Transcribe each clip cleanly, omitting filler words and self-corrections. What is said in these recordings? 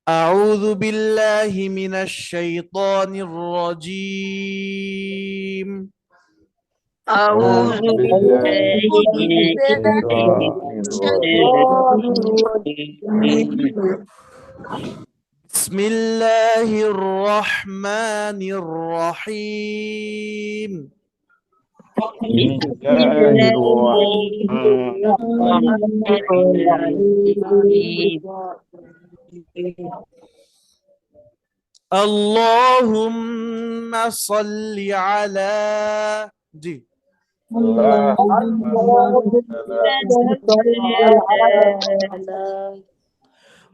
أعوذ بالله من الشيطان الرجيم. أعوذ أعوذ بالله بالله من من الشيطان الرجيم. الشيطان بسم الله الرحمن الرحيم. بسم بسم الله الله الرحمن الرحمن الرحيم. اللهم صل على جي اللهم صل على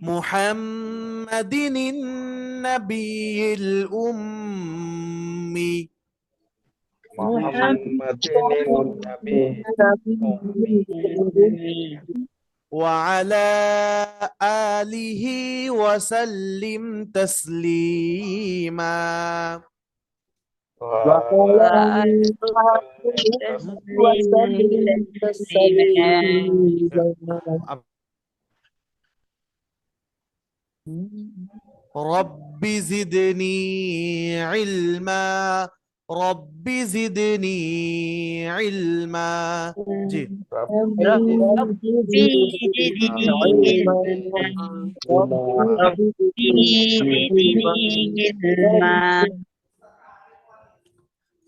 محمد النبي الأمي محمد النبي الأمي وعلى آله وسلم تسليما. وعلى آله وسلم تسليما. رب زدني علما، رب زدني علما. جي ربي ربي زدني علما. علما. ربي زدني علما.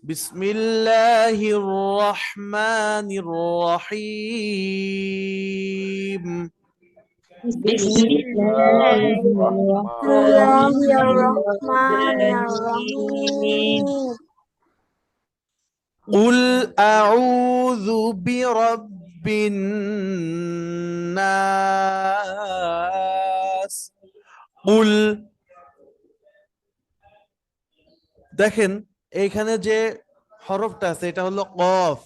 بسم الله الرحمن الرحيم. بسم بسم الله الله الرحمن الرحمن الله الرحمن الرحيم. الرحيم. قل أعوذ برب الناس। قل দেখেন এইখানে যে হরফটা আছে এটা হলো কফ,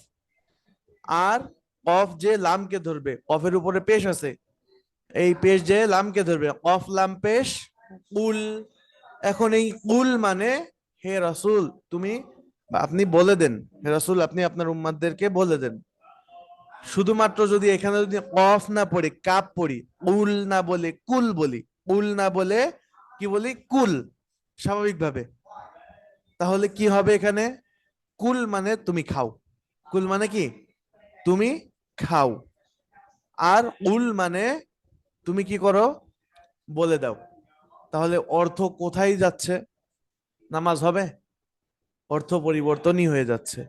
আর কফ যে লামকে ধরবে, কফের উপরে পেশ আছে, এই পেশ যে লামকে ধরবে, কফ লাম পেশ কুল। এখন এই কুল মানে হে রাসূল তুমি বা আপনি বলে দেন, হে রাসূল আপনি আপনার উম্মাতদেরকে বলে দেন। শুধুমাত্র যদি এখানে যদি কফ না পড়ি কাপ পড়ি, কুল না বলে কুল বলি, কুল না বলে কি বলি কুল, স্বাভাবিকভাবে, তাহলে কি হবে এখানে? কুল মানে তুমি খাও, কুল মানে কি তুমি খাও, আর উল মানে তুমি কি করো বলে দাও। তাহলে অর্থ কোথায় যাচ্ছে? নামাজ হবে? অর্থ পরিবর্তনই হয়ে যাচ্ছে।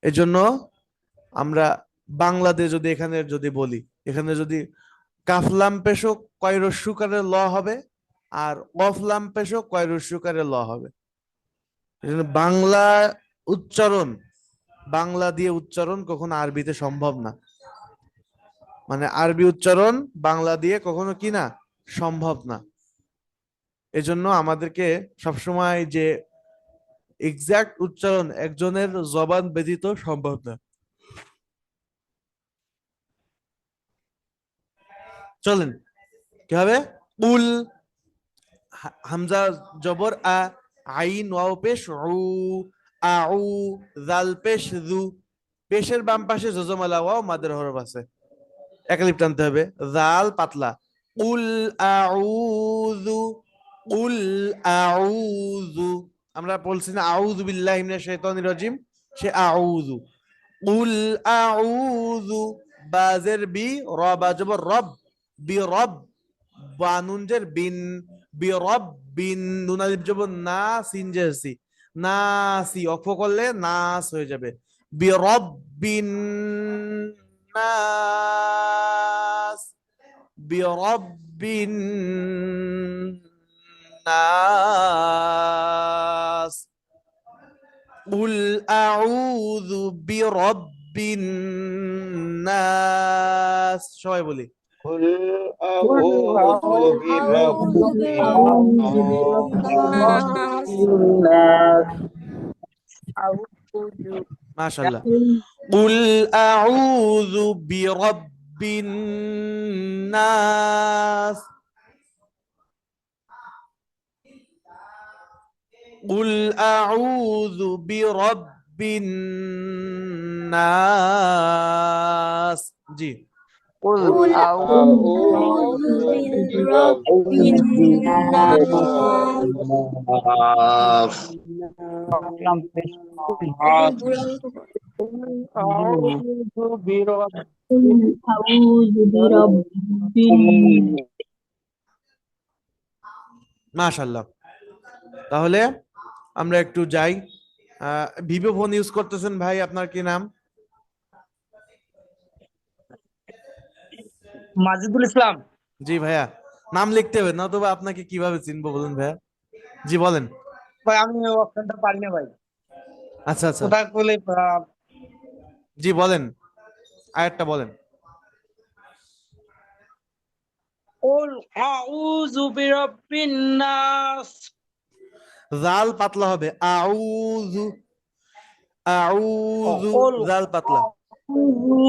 এজন্য আমরা বাংলাতে যদি এখানে যদি বলি, এখানে যদি কাফলাম পেশো কয় রস্যুকারে ল হবে, আর কফলাম পেশো কয় রস্যুকারে ল হবে। এজন্য বাংলা উচ্চারণ, বাংলা দিয়ে উচ্চারণ কখনো আরবিতে সম্ভব না, মানে আরবি উচ্চারণ বাংলা দিয়ে কখনো কি না সম্ভব না। এজন্য আমাদেরকে সবসময় যে এক্সাক্ট উচ্চারণ একজনের জবান ব্যতীত সম্ভব না। চলেন কি হবে? উল, হামজা জবর আ, আইন ওয়াও পেশ উ, আউ, জাল পেশ জু, পেশের বাম পাশে জজমালা ওয়াও মাদের হরফ আছে, একালিপ টানতে হবে, জাল পাতলা। উল আউযু, উল আউযু, আমরা বলছি না আউযু বিল্লাহি মিনাশ শাইতানির রাজিম, সে আউযু। উল আউযু, বাজের বি, র বাজবর রব, বি রব, বানুনজের বিন, বি রব বিন, নুন আলিফ জবর না, সিন জেসি, নাসি, অক্ষ করলে নাস হয়ে যাবে, বি রব বিন নাস, বি রব বিন নাস। قل أعوذ برب الناس সবাই বলি قل أعوذ برب أعوذ برب الناس. মাশাআল্লাহ। قل أعوذ برب الناس، قل أعوذ برب الناس। জি قل قل أعوذ أعوذ برب বিরব্বিন নাস أعوذ برب কুল আউযু বিরব্বিন মাশাআল্লাহ। তাহলে আমরা একটু যাই। ভিভো ফোন ইউজ করতেছেন ভাই, আপনার কি নাম? মাজিদুল ইসলাম। জি ভাইয়া, নাম লিখতে হবে না তো আপনাকে কিভাবে চিনবো বলুন ভাইয়া। জি বলেন। ভাই আমি অপশনটা পারি না ভাই, আচ্ছা আচ্ছা, কোথায় বলে জি বলেন, আরেকটা বলেন। কুল আউযু বিরাব্বিন নাস। জাল পাতলা হবে, আউযু, আউযু, কুল জাল পাতলা। আউযু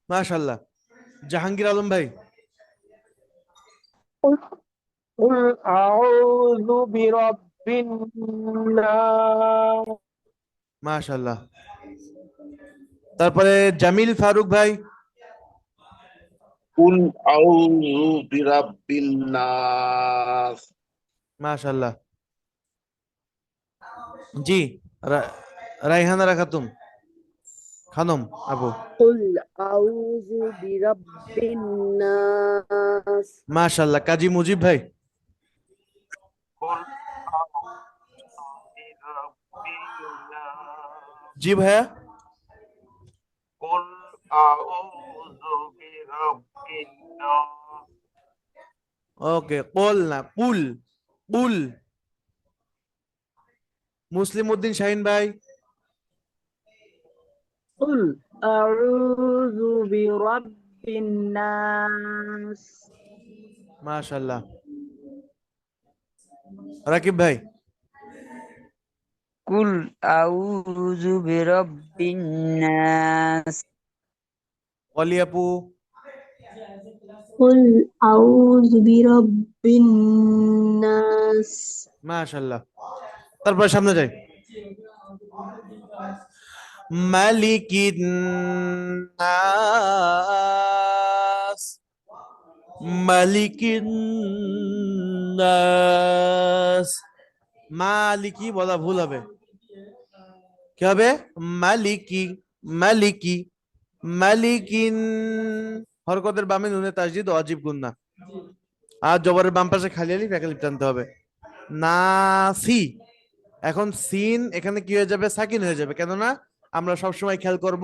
মাশাআল্লাহ। জাহাঙ্গীর আলম ভাই। قل أعوذ برب الناس মাশাআল্লাহ। তারপরে জামিল ফারুক ভাই। কুল আউযু বিরাব্বিন নাস। মাশাআল্লাহ। জি রাইহানা খাতুন, খানম আপু। قل أعوذ برب الناس মাশাআল্লাহ। কাজী মুজিব ভাই। قل أعوذ برب الناس জি ভাইয়া। قل أعوذ برب الناس ওকে, কুল না কুল, কুল। মুসলিম উদ্দিন শাহিন ভাই। قل أعوذ برب الناس মাশাআল্লাহ। রাকিব ভাই। কুল আউযু বিরাব্বিন নাস। অলি আপু। কুল আউযু বিরব্বিন নাস মাশাআল্লাহ। তারপর সামনে যাই। মালিকিন নাস, মালিকিন নাস। মালিকি বলা ভুল হবে, কি হবে? মালিকি, মালিকি, মালিকিন। হরকতের বামে নুনে তাসদিদ ওয়াজিব গুন্না, আর জবরের বাম পাশে খালি আলিফ এক আলিফ টানতে হবে। নাসি। এখন সিন এখানে কি হয়ে যাবে? সাকিন হয়ে যাবে। কেননা আমরা সবসময় খেয়াল করব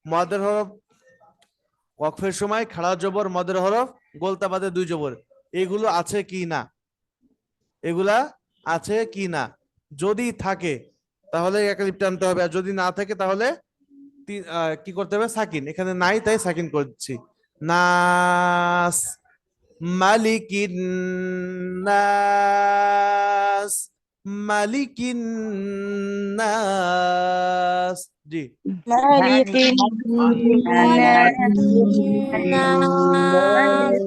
মদের হরফ ওয়াকফের সময় খাড়া জবর, মদের হরফ গোলতা বাদে দুই জবর, এগুলো আছে কি না, এগুলা আছে কি না। যদি থাকে তাহলে এক আলিফ টানতে হবে, আর যদি না থাকে তাহলে কি করতে হবে? সাকিন। এখানে নাই তাই সাকিন করছি। নাস, মালিকিন নাস, মালিকিন নাস। জি মালিকিন নাস মালিকিন নাস।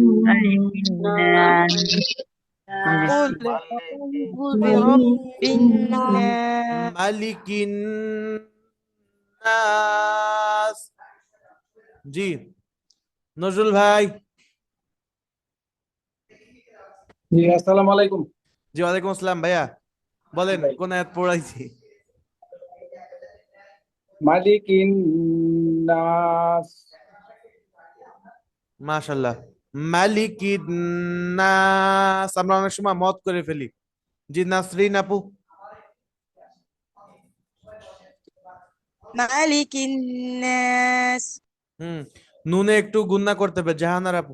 মালিকিন নাস। قل أعوذ برب الناس মালিকিন নাস। জি নজরুল ভাই। জি আসসালামু আলাইকুম। জি ওয়ালাইকুম আসসালাম ভাইয়া, বলেন কোন আয়াত পড়াইছি? মালিকিন নাস। মাশাআল্লাহ। মালিকিন নাস আমরা অনেক সময় মত করে ফেলি। জি নাসরিন আপু। মালিকিন নাস নুনে একটু গুন্না করতে হবে। জাহানার আপু।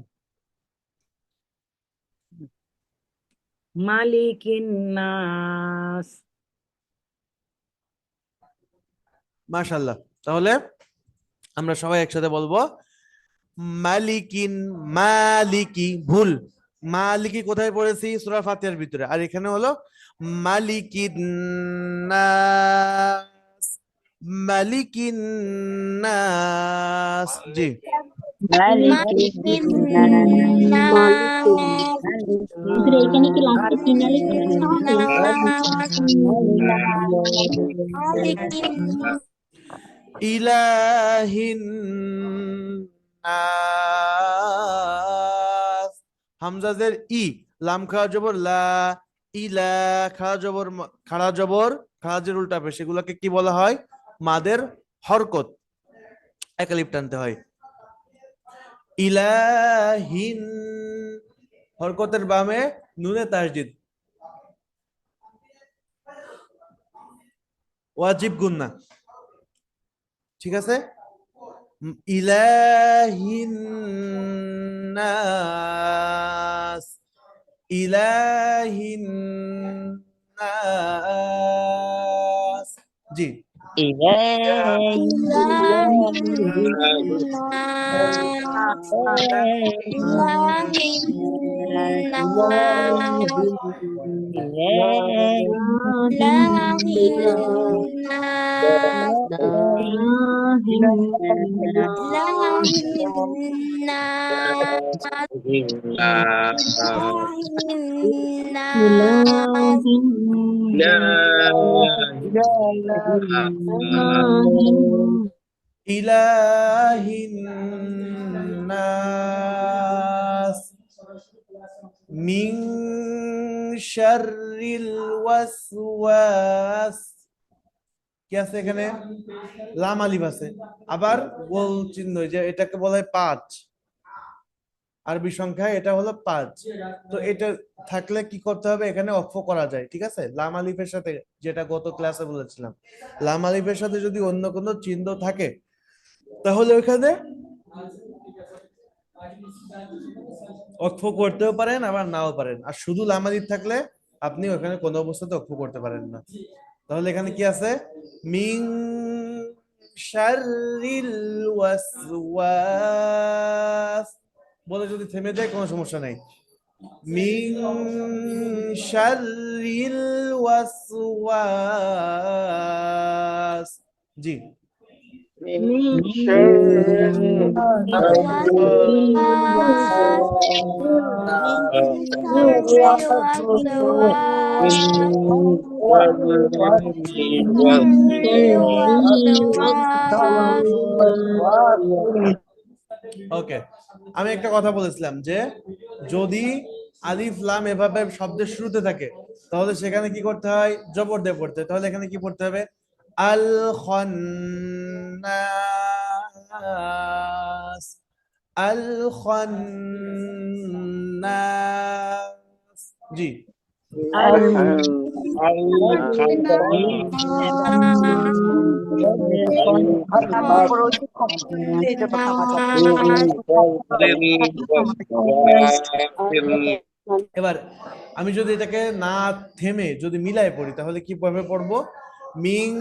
মালিকিন নাস মাশাআল্লাহ। তাহলে আমরা সবাই একসাথে বলবো মালিকিন। মালিকি ভুল, মালিকি কোথায় পড়েছি? সূরা ফাতিহার ভিতরে। আর এখানে হলো মালিকিন নাস, মালিকিন নাস। জি মালিকিন মালিক নাস এখানে কি লাস্টে সিনালি লিখতে হবে? নাস মালিকিন ইলাহিন নাস। হামজাজের ই, লাম খাড়া জবর লা, ইলা খাড়া জবর খাড়া জবর খাড়াজের উল্টা পেশ, সেগুলোকে কি বলা হয়? মাদের হরকত, একালিপ টানতে হয়। ইলাহিন, হরকতের বামে নুনে তাসদিদ, ওয়াজিব গুন্না, ঠিক আছে? ইলাহিন নাস, ইলাহিন নাস। জি, ইলাহিন إله নাস الناس ইলাহিন إله নাস الناس ইলাহিন নাস ইলাহিন নাস إله الناس ইলাহিন নাস মিন শাররিল ওয়াসওয়াস। কি আছে এখানে? লাম আলিফ আছে, আবার গোল চিহ্ন, যে এটাকে বলা হয় 5, আরবি সংখ্যায় এটা হলো 5। তো এটা থাকলে কি করতে হবে? এখানে অক্ষ করা যায়, ঠিক আছে? লাম আলিফের সাথে, যেটা গত ক্লাসে বলেছিলাম, লাম আলিফের সাথে যদি অন্য কোনো চিহ্ন থাকে তাহলে ওইখানে অক্ষ করতেও পারেন, আবার নাও পারেন। আর শুধু লাম আলিফ থাকলে আপনি ওখানে কোনো অবস্থাতে অক্ষ করতে পারেন না। তাহলে এখানে কি আছে? মিন শাররিল ওয়াসওয়াস বলে যদি থেমে যায় কোনো সমস্যা নাই। মিন শাররিল ওয়াসওয়াস। জি, من شر الوسواس من شر الوسواس من الوسواس ওকে। আমি একটা কথা বলেছিলাম যে যদি আলিফ লাম এভাবে শব্দের শুরুতে থাকে তাহলে সেখানে কি করতে হয়? জবর দিয়ে পড়তে হয়। তাহলে এখানে কি পড়তে হবে? আল খান্নাস, আল খান্নাস। জি, এবার আমি যদি এটাকে না থেমে যদি মিলাই পড়ি তাহলে কি ভাবে পড়বো? মিন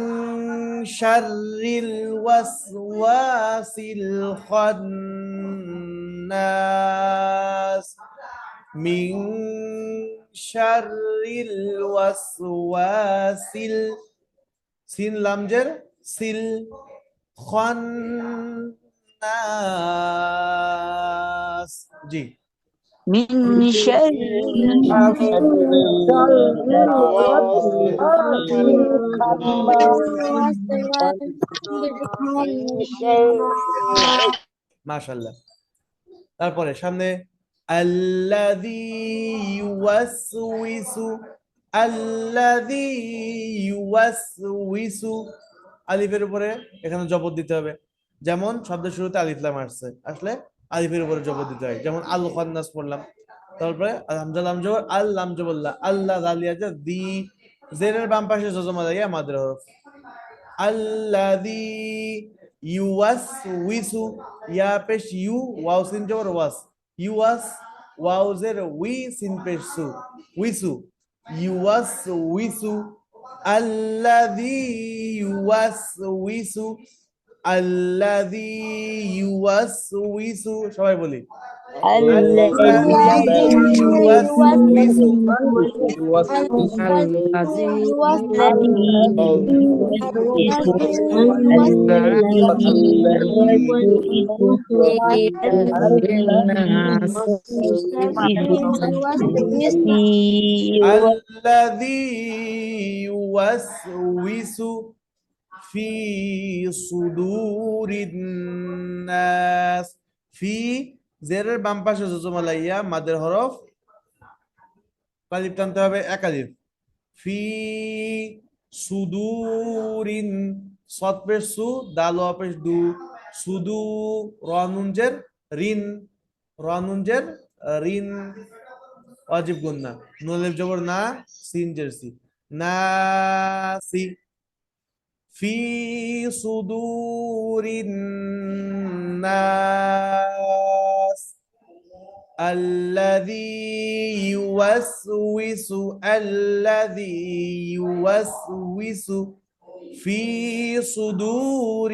শাররিল ওয়াসওয়াসিল খান্নাস, মিন শাররিল ওয়াসওয়াসিল, সিন লামজের সিল, খান্নাস। জি, من شر মাশাআল্লাহ। তারপরে সামনে আল্লাযী ইউওয়াসউইসু, আল্লাযী ইউওয়াসউইসু, আলিফের উপরে এখানে জবর দিতে হবে। যেমন শব্দের শুরুতে আলিফ লাম আসছে, আসলে আলিফের উপরে জবর দিতে হয়। যেমন আল খান্নাস পড়লাম, তারপরে হামজা লাম জবর, আল লাম জবর লা, আল্লাহ জালিয়া যা দি, জেরের বাম পাশে জজমা দাইয়া মাদের হরফ। আল্লাযী ইউওয়াসউইসু, ইয়া পেশ ইউ, ওয়াও সিন জবর ওয়াস, ইউওয়াস, ওয়াও জের উই, সিন পেশ সু, উইসু, ইউওয়াসউইসু, আল্লাযী ইউওয়াসউইসু আল্লাযী ইউওয়াসউইসু, সবাই বলি الذي আল্লাযী ইউওয়াসউইসু الذي আল্লাযী ইউওয়াসউইসু ফি সুদুরিন নাস। ফি জেরের বাম পাশে জজমালাইয়া মাদের হরফ কালিফ টানতে হবে এক আলিফ। ফি সুদুরিন, সৎ পেশ সু, দাল ওয়া পেশ দু, সুদু, র নুন জের রিন, র নুন জের রিন, ওয়াজিব গুন্না, নুন আলিফ জবর না, সিন জের সি, নাসি। في صدور الناس الذي يوسوس في صدور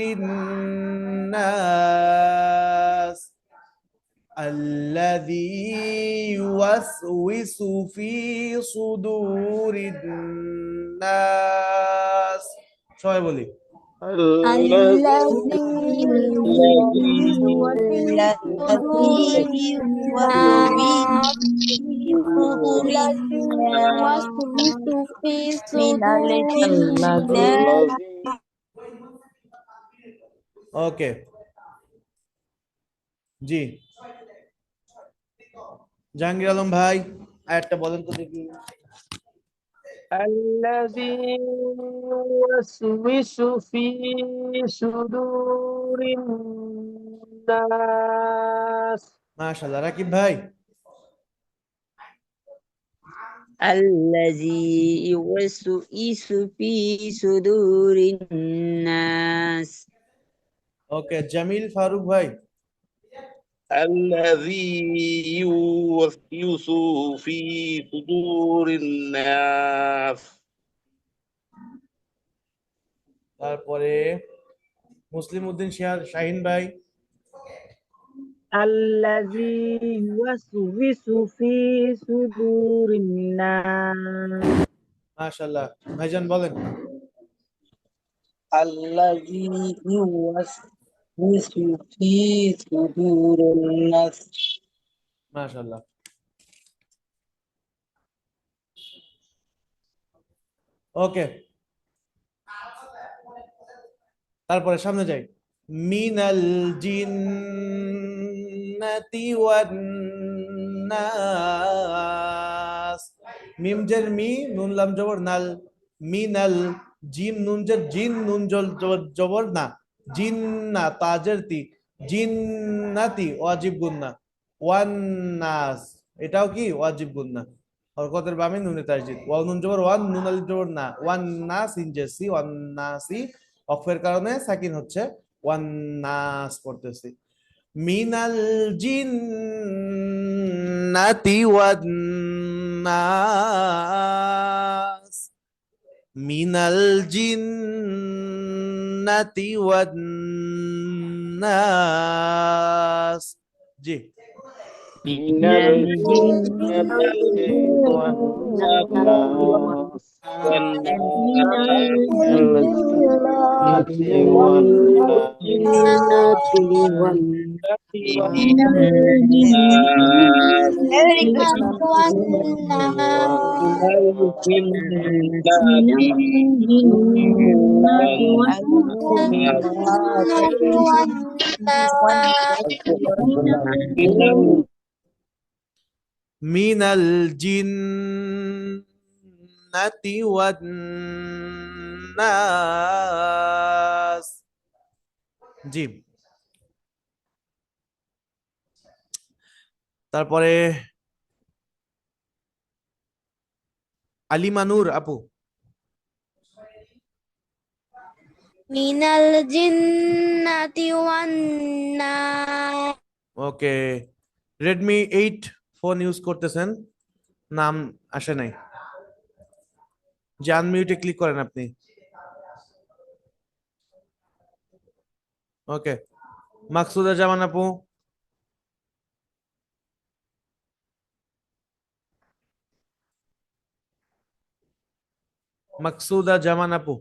الناس الذي يوسوس في صدور الناس সবাই বলি ওকে জি জাহাঙ্গীর আলম ভাই আরেকটা বলেন তো দেখি الذي يوسوس في صدور الناس মাশাআল্লাহ রাকিব ভাই الذي يوسوس في صدور الناس ওকে জামিল ফারুক ভাই الذي يوسوس في صدور الناس তারপরে মুসলিম উদ্দিন শাহিন ভাই الذي يوسوس في صدور الناس মাশাআল্লাহ ভাইজান বলেন الذي يوسوس في صدور الناس মাশাআল্লাহ ওকে তারপরে সামনে যাই মিনাল জিন্নাতি ওয়ান নাস মিম জের মি নুন লাম জবর নাল মিনাল জিম নুন জের জিন নুন জবর না জিন্না তাজের তি জিন্নাতি ওয়াজিব গুন্না ওয়ান নাস এটাও কি ওয়াজিব গুন্না হরকতের বামে নুনে তাসদীদ ওয়াও নুন জবর ওয়ান নুন আলিফ জবর না ওয়ান নাস ইনজেসি ওয়ান নাসি অফের কারণে সাকিন হচ্ছে ওয়ান নাস পড়তেছি মিনাল জিন্নাতি ওয়ান নাস মিনাল জিন্নাতি ওয়ান নাস জি من الجنة والناس من الجنة والناس জি তারপরে আলিমা নূর আপু মিনাল জিন্নাতি ওয়ান নাস ওকে রেডমি 8 ফোন ইউজ করতেছেন নাম আসে নাই যে আনমিউটে ক্লিক করেন আপনি ওকে, মাকসুদা জামান আপু। মাকসুদা জামান আপু।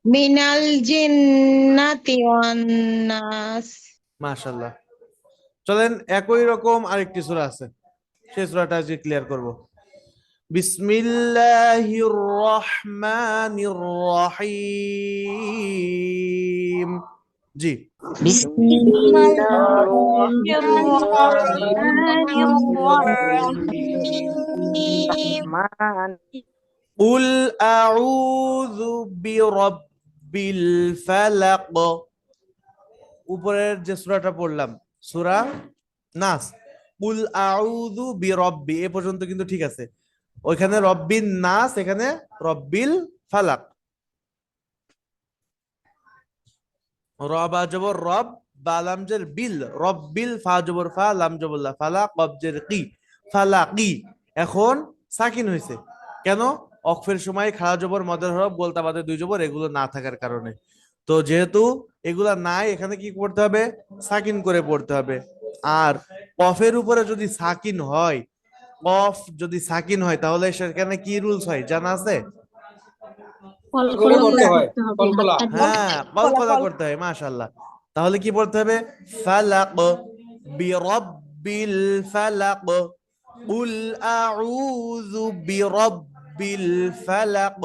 মিনাল জিন্নাতি ওয়ান নাস। মাশাআল্লাহ। চলেন একই রকম আরেকটি সূরা আছে, সেই সূরাটা আজকে ক্লিয়ার করব। বিসমিল্লাহির রহমানির রহিম। জি। কুল আউযু বিরাব্বিল ফালাক। উপরের যে সূরাটা পড়লাম সূরা নাস, কুল আউযু বিরাব্বি এ পর্যন্ত কিন্তু ঠিক আছে। ওইখানে রব্বিন নাস, এখানে রব্বিল ফালাক। রবা জবর রব, বা লাম জের বিল, রব্বিল, ফা জবর ফা, লাম জবর লা, ফালাক কব জের কি, ফালাকি। এখন সাকিন হয়েছে কেন? অক্ফের সময় খাড়া জবর, মদের হরফ, গোলতা বাদে দুই জবর এগুলো না থাকার কারণে। তো যেহেতু এগুলা নাই, এখানে কি পড়তে হবে? সাকিন করে পড়তে হবে। আর কফের উপরে যদি সাকিন হয়, কফ যদি সাকিন হয়, তাহলে সেখানে কি রুলস হয় জানা আছে? কলকলা করে করতে হবে, কলকলা। হাতটা দিয়ে। হ্যাঁ, কলকলা করতে হয়। মাশাআল্লাহ। তাহলে কি পড়তে হবে? ফালাক, বিরাব্বিল ফালাক, কুল আউযু বিরাব্বিল ফালাক,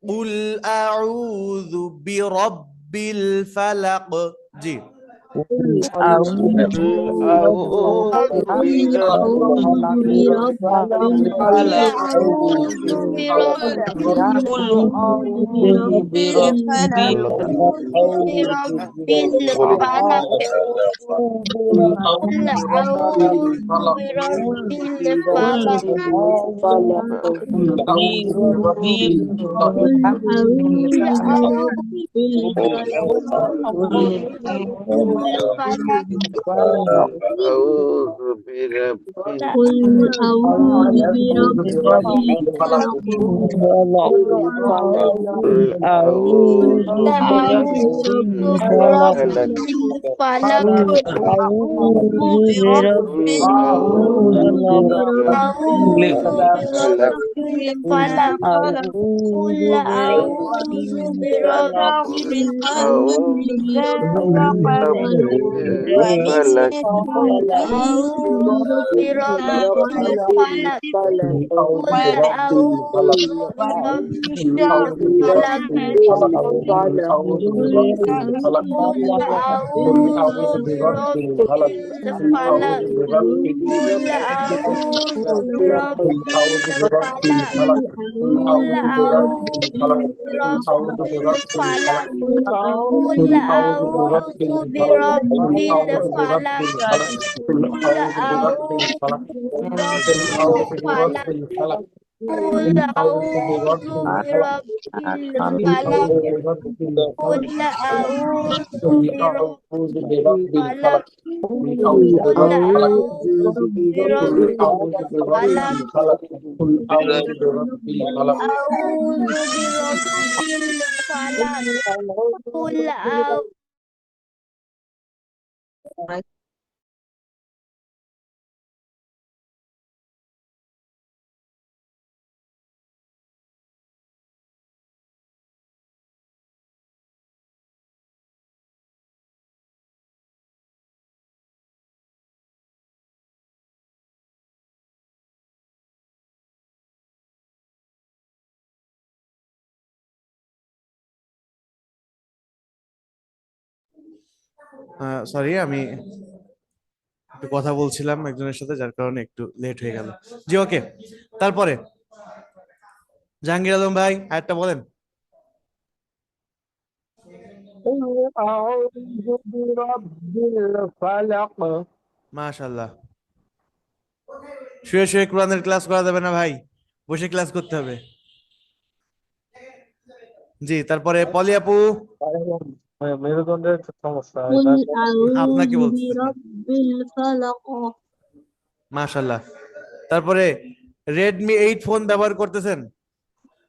কুল আউযু বিরাব্বিল ফালাক। জি। أعوذ برب قل أعوذ برب الفلق، قل أعوذ برب الفلق قل أعوذ برب الفلق قل أعوذ برب সরি, আমি একটু কথা বলছিলাম একজনের সাথে, যার কারণে একটু লেট হয়ে গেল। জি, ওকে। তারপরে জাহাঙ্গীর আলম ভাই আরেকটা বলেন। মাশাআল্লাহ। শুয়ে শুয়ে কোরআনের ক্লাস করা যাবে না ভাই, বসে ক্লাস করতে হবে। জি, তারপরে পলি আপু। মেরুদণ্ডের সমস্যা قل আপনাকে أعوذ বলছি। برب الفلق। মাশাআল্লাহ। তারপরে রেডমি 8 ফোন ব্যবহার করতেছেন,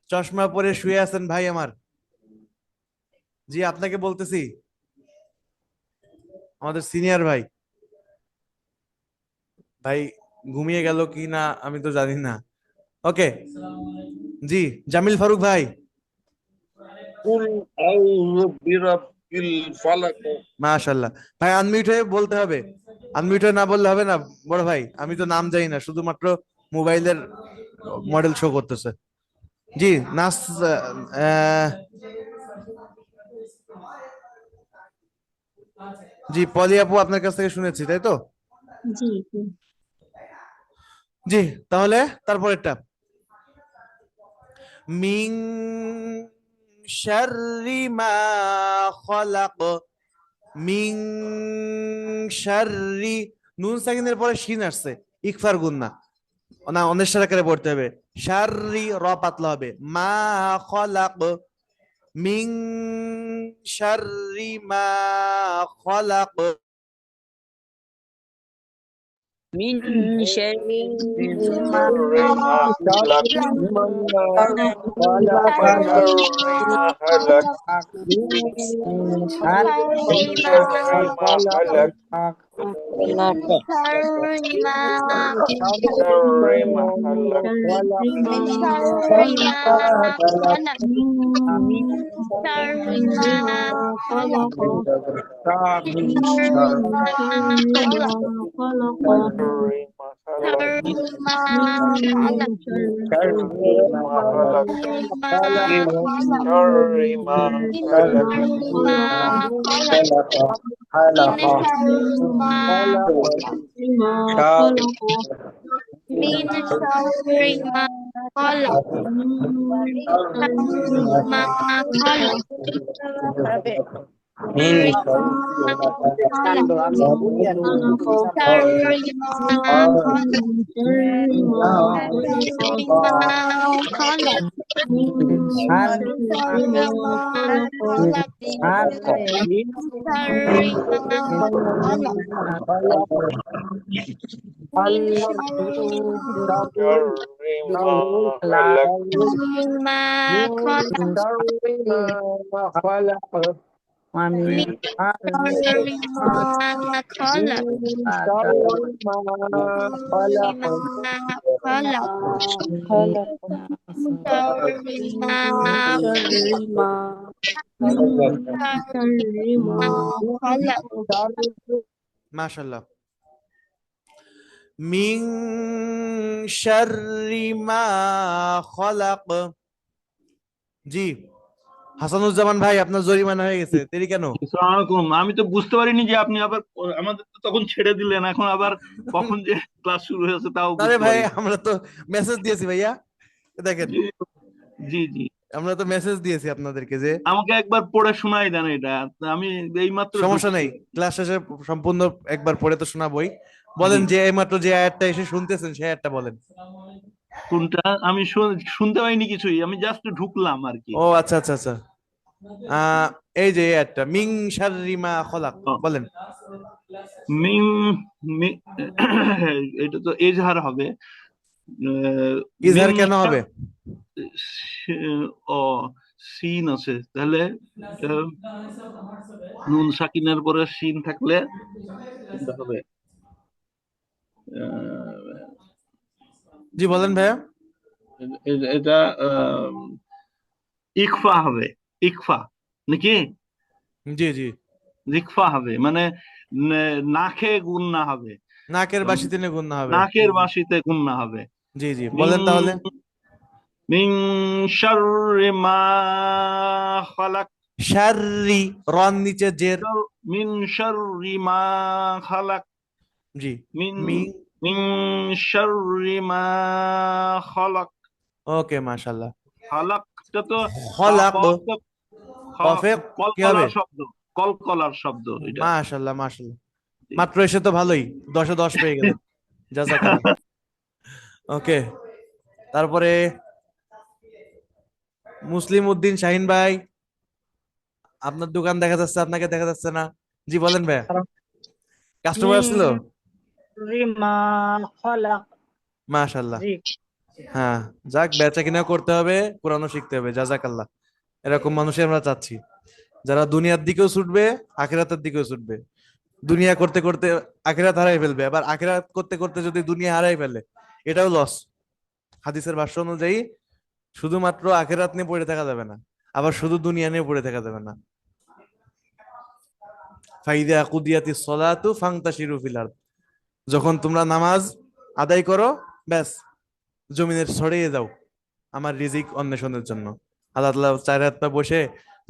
চশমা পরে শুয়ে আছেন ভাই আমার। জি, আপনাকে বলতেছি আমাদের সিনিয়র ভাই। ভাই ঘুমিয়ে গেল কি না আমি তো জানি না। ওকে, জি, জামিল ফারুক ভাই। কুল আউযু বিরাব্বিল ফালাক। মাশাআল্লাহ। ভাই আনমিউট হয়ে বলতে হবে, আনমিউট হয়ে না বললে হবে না। বড় ভাই আমি তো নাম জানি না, শুধুমাত্র মোবাইলের মডেল শো করতেছে। জি, নাস আহ, জি পলি আপু আপনার কাছ থেকে শুনেছি, তাই তো? জি জি। জি, তাহলে তারপরেরটা, মিং শাররি মা খলাক। মিং শাররি, নুন সাকিনের পরে শিন আসছে, ইকফার গুন্না, না অনেশ্বর আকারে পড়তে হবে। শাররি, র পাতলা হবে। মা খলাক, মিং শাররি মা খলাক। من شر ما شر ما خلق. وشر ما هلك. من شر ما خلق. شر ما خلق. من شر ما خلق من شر ما خلق من شر ما خلق شر ما خلق. شر ما خلق شر ما خلق. ما خلق شر ما من خلق. شر ما خلق من شر ما من شر ما خلق ما خلق মিন شر ما خلق. من شر ما خلق মাশাআল্লাহ। মিং শাররি মা খলাক। জি, হাসানুজ্জামান ভাই আপনার জরিমানা হয়ে গেছে, দেরি কেন? আসসালামু আলাইকুম। আমি তো বুঝতে পারিনি যে আপনি আবার আমাদের তো তখন ছেড়ে দিলেন, এখন আবার কখন যে ক্লাস শুরু হয়েছে তাও আরে বুঝতে ভাই পারিনি। আমরা তো মেসেজ দিয়েছি ভাইয়া, দেখেন জি জি জি। আমরা তো মেসেজ দিয়েছি আপনাদেরকে যে আমাকে একবার পড়ে শোনাই দেন এটা, আমি এইমাত্র সমস্যা ঢুকছি। নেই, ক্লাস শেষে সম্পূর্ণ একবার পড়ে তো শোনাবই। জি। বলেন যে এইমাত্র যে আয়াতটা এসে শুনতেছেন সেই আয়াতটা বলেন। কোনটা? আমি শুনতে পাইনি কিছুই, আমি জাস্ট ঢুকলাম আর কি। ও আচ্ছা আচ্ছা আচ্ছা, এই যে এই আয়াতটা, মিং শাররি মা খলাক, ও, বলেন। মিং মি- এটা তো এজহার হবে। মিং ইজহার কেন হবে? ও, সিন আছে তাহলে, আহ, নুন সাকিনের পরে সিন থাকলে এটা হবে। আহ, জি বলেন ভাইয়া। এটা ইকফা হবে, ইকফা নাকি জি জি, ইকফা হবে, মানে নাকে গুন্না হবে, নাকের বাসি টেনে গুণনা হবে। নাকের বাঁশিতে গুন্না হবে। জি জি, মিং বলেন তাহলে। মিং শাররি মা খালাক। শাররি, রন নিচে জের। মিন শাররি মা খালাক। জি, মিন মিং, মিন শাররি মা খালাক। ওকে মাশাআল্লাহ। খালাকটা তো খলাক, কফ তো কফে কি হবে? কলকলার শব্দ, কলকলার শব্দ এটা। মাশাআল্লাহ মাশাআল্লাহ, মাত্র এসে তো ভালোই, 10-এ 10 পেয়ে গেলেন, জাযাকাল্লাহ। ওকে, তারপরে মুসলিম উদ্দিন শাহিন ভাই, আপনার দোকান দেখা যাচ্ছে, আপনাকে দেখা যাচ্ছে না। জি বলেন ভাইয়া, কাস্টমার আসছিল? মাশাআল্লাহ, হ্যাঁ, যাক, বেচা কিনা করতে হবে, কোরআনও শিখতে হবে, জাযাকাল্লাহ। এরকম মানুষই আমরা চাচ্ছি, যারা দুনিয়ার দিকেও ছুটবে, আখিরাতের দিকেও ছুটবে। দুনিয়া করতে করতে আখিরাত হারাই ফেলবে, আবার আখিরাত করতে করতে যদি দুনিয়া হারাই ফেলে এটাও লস। হাদিসের ভাষ্য অনুযায়ী শুধুমাত্র আখিরাত নিয়ে পড়ে থাকা যাবে না, আবার শুধু দুনিয়া নিয়ে পড়ে থাকা যাবে না। ফাইদা কুদিয়াতিস সলাতু ফান্তাশিরু ফিল আরদ, যখন তোমরা নামাজ আদায় করো ব্যাস জমিনের ছড়িয়ে যাও আমার রিজিক অন্বেষণের জন্য। আল্লাহ তাআলা 4 হাত পা বসে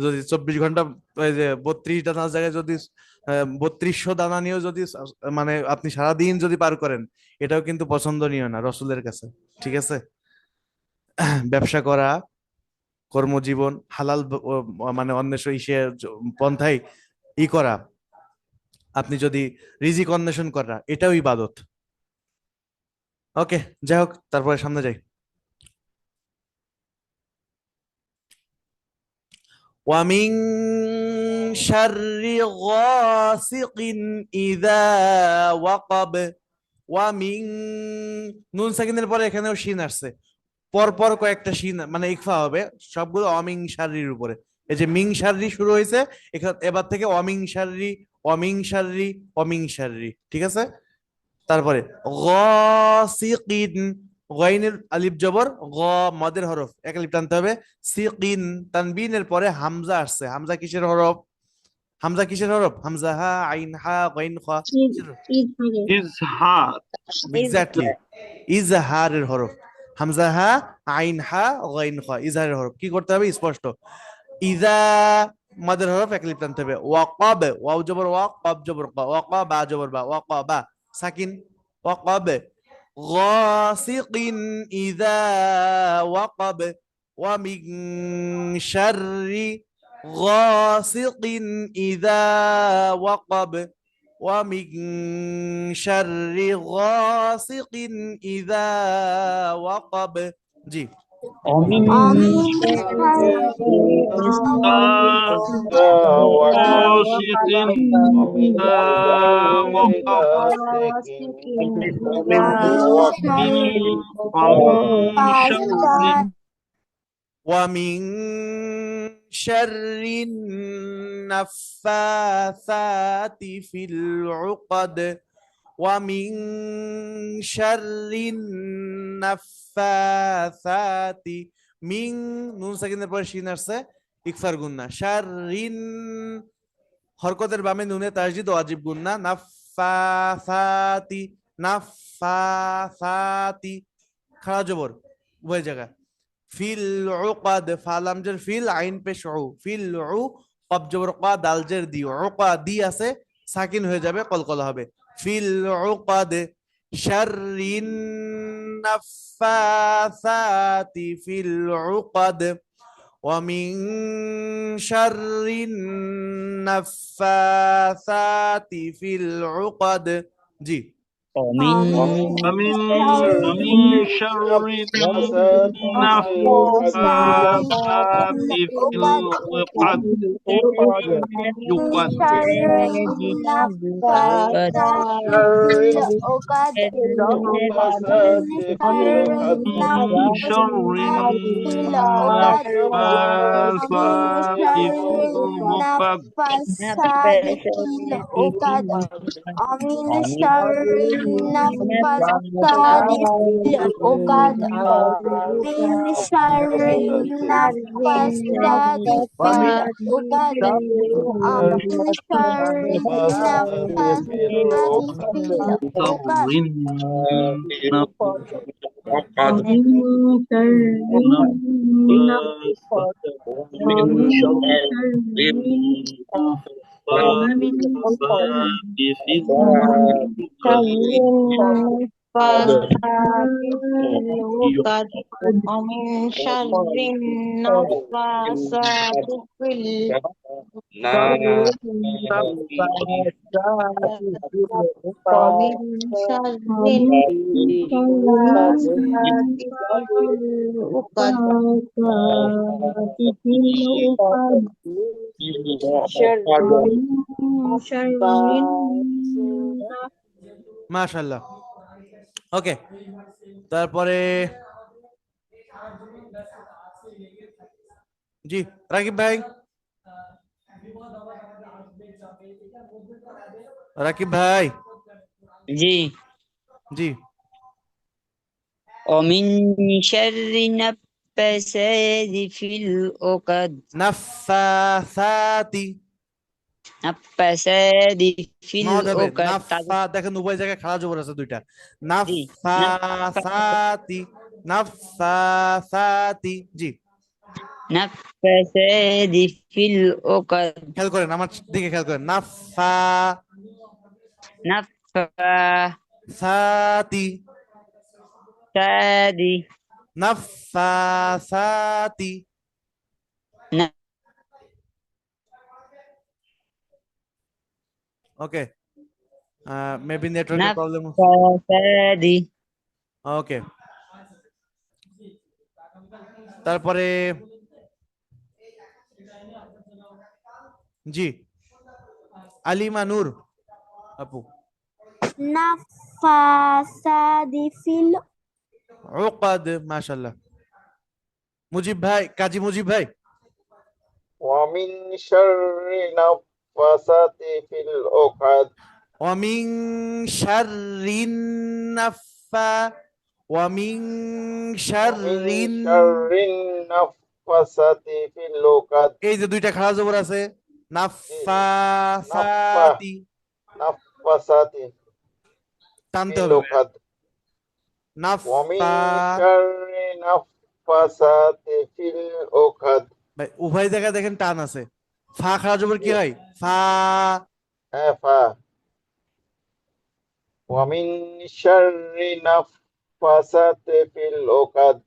যদি 24 ঘন্টা, ওই যে 32 দানার জায়গায় যদি 3200 দানা নিয়েও যদি মানে আপনি সারাদিন যদি পার করেন, এটাও কিন্তু পছন্দনীয় না রসুলের কাছে। ঠিক আছে, ব্যবসা করা, কর্মজীবন হালাল মানে অন্বেষণ পন্থায় করা, আপনি যদি রিজিক অন্বেষণ করা, এটাও ইবাদত। ওকে, যাই হোক, তারপরে সামনে যাই। ومن شر غاسق إذا وقب ওয়ামিং, নুন সাকিনের পরে এখানেও শিন আসছে, পর পর কয়েকটা শিন মানে ইকফা হবে, সবগুলো অমিং শাররির উপরে। এই যে মিং শাররি শুরু হয়েছে, এবার থেকে অমিং শাররি, অমিং শাররি, অমিং শাররি, ঠিক আছে। তারপরে গাসিকিন, গাইনের আলিফ জবর, গ মদের হরফ, এক আলিফ টানতে হবে। সিকিন, তানবিনের পরে হামজা আসছে, হামজা কিসের হরফ? হামজা কিসের হরফ? হামজা হা আইন হা গাইন খ, ঈদ ঈদ থাকে। ইজহার। এক্স্যাক্টলি, ইজহারের হরফ। হামজা হা আইন হা গাইন খ, ইজহারের হরফ। কি করতে হবে? স্পষ্ট। ইজা মাদের হরফ এক লিপ টানতে হবে। ওয়াকাব, ওয়াও জবর ওয়া, কব জবর ক, ওয়াকা বা জবর বা, ওয়াকাবা সাকিন, ওয়াকাব। গাসিকিন ইযা ওয়াকাব, ওয়া মিন শাররি গাসিকিন ইযা ওয়াকাব, ওয়া মিন শাররি গাসিকিন ইযা ওয়াকাব। জি। ومن غاشق إذا وقب، ومن شر ومن شر النفاثات في العقد، ومن شر النفاثات মিং, নুন সাকিনের পরে শিন আসছে, ইকফার গুন্না। শাররিন, হরকতের বামে নুনে তাসদিদ ওয়াজিব গুন্না। নাফাসাতি, নাফাসাতি খাড়া জবর উভয় জায়গা। ফিল উকাদ, ফালামজের ফিল, আইন পেশ উ, ফিল উ, কব জবর কা, দালজের দি, উকা দি আছে, সাকিন হয়ে যাবে, কলকলা হবে। Feel উকাদ, শাররিন নাফাসাতি feel উকাদ, ومن شر النفاثات في العقد। জি। ومن شر نفسات في العقد، النفاثات في العقد، يقد. نفسات في العقد، من شر النفاثات في العقد، ومن شر النفاثات في العقد، من شر النفاثات في العقد، من شر النفاثات في العقد. ومن شر ومن شر ومن ومن شر النفاثات في ومن شر মাশাআল্লাহ। ওকে, তারপরে জি রাকিব ভাই। রাকিব ভাই। জি। জি। ومن شر النفاثات في العقد নাফাসাতি نفاثات في নদ হবে العقد নাফা, দেখেন উভয় জায়গায় খাড়া জবর আছে দুইটা। জি نفاثات নাফাসাতি নাফাসাতি। জি, نفاثات في العقد খেয়াল করেন আমার দিকে, খেয়াল করেন। নাফা نفاثات সাতি নাফাসাতি। ওকে, মেবি নেটওয়ার্কের প্রবলেম। نفاثات ওকে, তারপরে জি আলিমা নূর আপু। নাফাসাদি ফিল উকাদ, মাশাআল্লাহ। মুজিব ভাই, কাজী মুজিব ভাই। ومن شر النفاثات في العقد ওয়ামিন শাররিন নাফা ওয়ামিন ومن শাররিন। شر النفاثات في العقد এই যে দুইটা খাড়া জবর আছে, নাফা নাফা সাতি, نفاثات টানতে في হবে। العقد ومن নাফা, شر النفاثات في العقد ভাই উভয় জায়গায় দেখেন টান আছে। ফা খাড়া জবর কি হয়? ফা। فا ومن شر النفاثات في العقد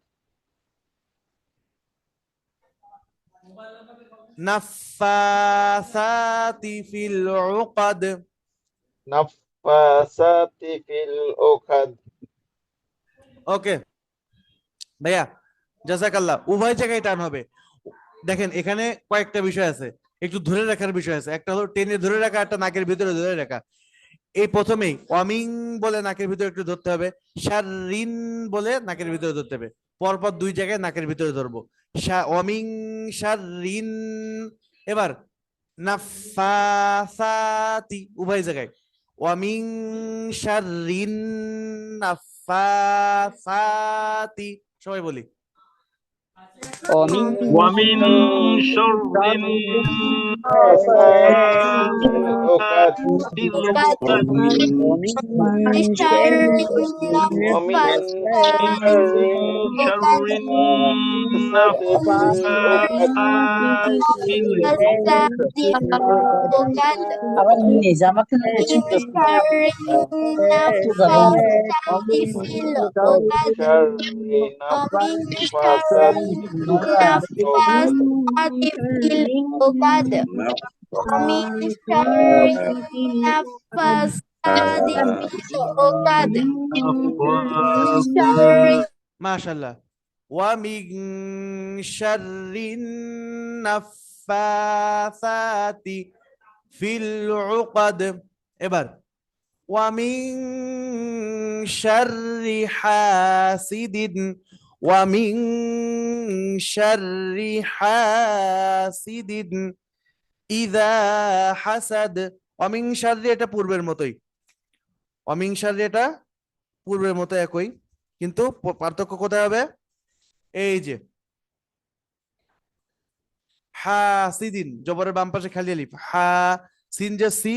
নাফাসাতি ফিল উকাদ। نفاثات في العقد ওকে ভাইয়া, জাযাকাল্লাহ। উভয় জায়গায় টান হবে। দেখেন এখানে কয়েকটা বিষয় আছে, একটু ধরে রাখার বিষয় আছে। একটা হলো টেনে ধরে রাখা, একটা নাকের ভিতরে ধরে রাখা। এই প্রথমেই ওয়ামিং বলে নাকের ভিতরে একটু ধরতে হবে, শাররিন বলে নাকের ভিতরে ধরতে হবে। পরপর দুই জায়গায় নাকের ভিতরে ধরবো, ওয়ামিং শাররিন। এবার নাফাসাতি উভয় জায়গায়, ওয়ামিং শাররিন নাফাসাতি। সবাই বলি। ومن ومن شر نفاثات في العقد النفاثات في العقد ومن شر ومن النفاثات شر شر النفاثات في العقد النفاثات في العقد في العقد আবার নিজামাকে من شر النفاثات في العقد شر ومن نفاثات شر في العقد النفاثات في العقد ومن شر النفاثات في العقد من شر মাশাআল্লাহ। ওয়ামিন শাররিন নাফাসাতি ফিল উকাদ। এবার ওয়ামিন শাররি হাসিদিন ওয়ামিন শাররি হাসিদিন ইযা হাসাদ। ওয়ামিন শাররি এটা পূর্বের মতোই, ওয়ামিন শাররি এটা পূর্বের মতো একই, কিন্তু পার্থক্য কোথায় হবে? এই যে হাসিদিন, জবরের বাম পাশে খালি আলিফ, হা সিন যে সি,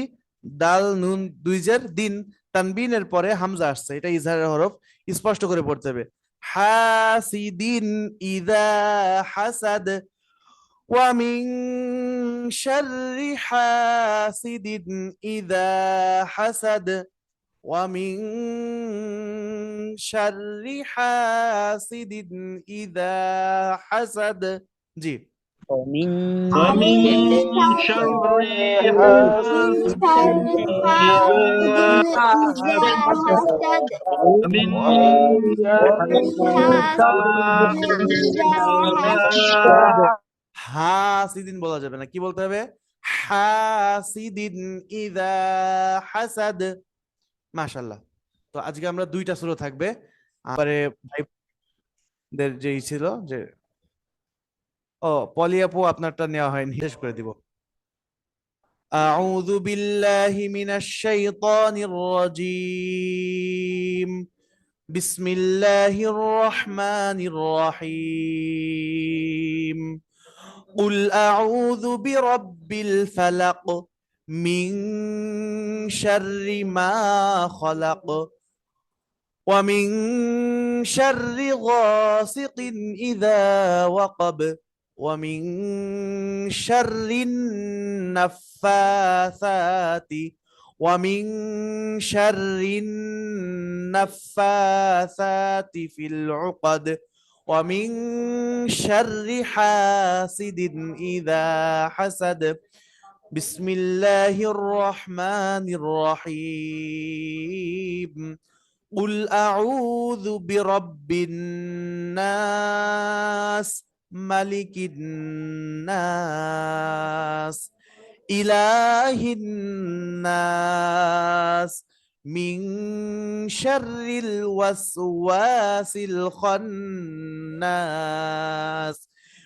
দাল নুন দুই জের দিন, তানবিনের পরে হামজা আসছে, এটা ইজহারের হরফ, স্পষ্ট করে পড়তে হবে। হাসিদিন ইযা হাসাদ ওয়া মিন শাররি হাসিদিন ইযা হাসাদ ওয়া মিন শাররি হাসিদিন ইযা হাসাদ। জি, ومن ومن شر حاسد شر إذا حاسد إذا حسد ومن ومن شر حاسد إذا حسد হাসিদিন বলা যাবে না, কি বলতে হবে? হাসিদিন ইযা হাসাদ। মাশাআল্লাহ। তো আজকে আমরা দুইটা সূরা থাকবে। পরে ভাইদের যেই ছিল যে, ও পলি আপু আপনারটা নেওয়া হয়নি, শেষ করে দিব। أعوذ بالله من الشيطان الرجيم بسم الله الرحمن الرحيم قل أعوذ برب الفلق من شر ما خلق ومن شر غاسق إذا وقب ومن شر النفاثات ومن شر النفاثات في العقد ومن شر حاسد إذا حسد بسم الله الرحمن الرحيم قل أعوذ برب الناس ملك الناس إله الناس من شر الوسواس الخناس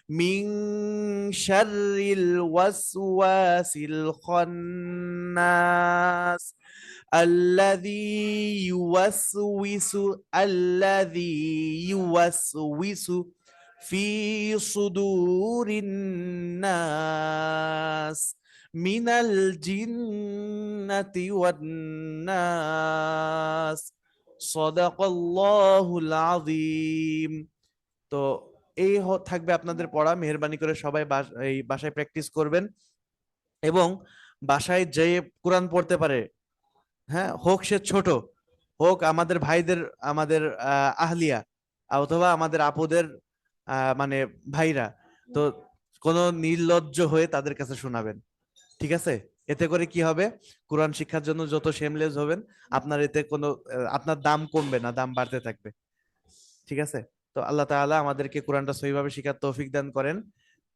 من شر الوسواس الخناس الذي يوسوس في صدور الناس من الجنة والناس صدق الله العظيم তো এই থাকবে আপনাদের পড়া মেহেরবানি করে সবাই এই বাসায় প্র্যাকটিস করবেন এবং বাসায় যে কোরআন পড়তে পারে হ্যাঁ হোক সে ছোট হোক আমাদের ভাইদের আমাদের আহলিয়া অথবা আমাদের আপুদের মানে ভাইরা তো কোনো নির্লজ্জ হয়ে তাদের কাছে শোনাবেন ঠিক আছে এতে করে কি হবে কোরআন শিক্ষার জন্য যত শেমলেস হবেন আপনার এতে কোনো আপনার দাম কমবে না দাম বাড়তে থাকবে ঠিক আছে তো আল্লাহ তাআলা আমাদেরকে কোরআনটা সহিভাবে শিখার তৌফিক দান করেন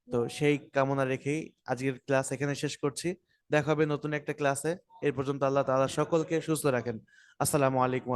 তো সেই কামনা রেখেই আজকের ক্লাস এখানে শেষ করছি দেখা হবে নতুন একটা ক্লাসে এর পর্যন্ত আল্লাহ তাআলা সকলকে সুস্থ রাখেন আসসালামু আলাইকুম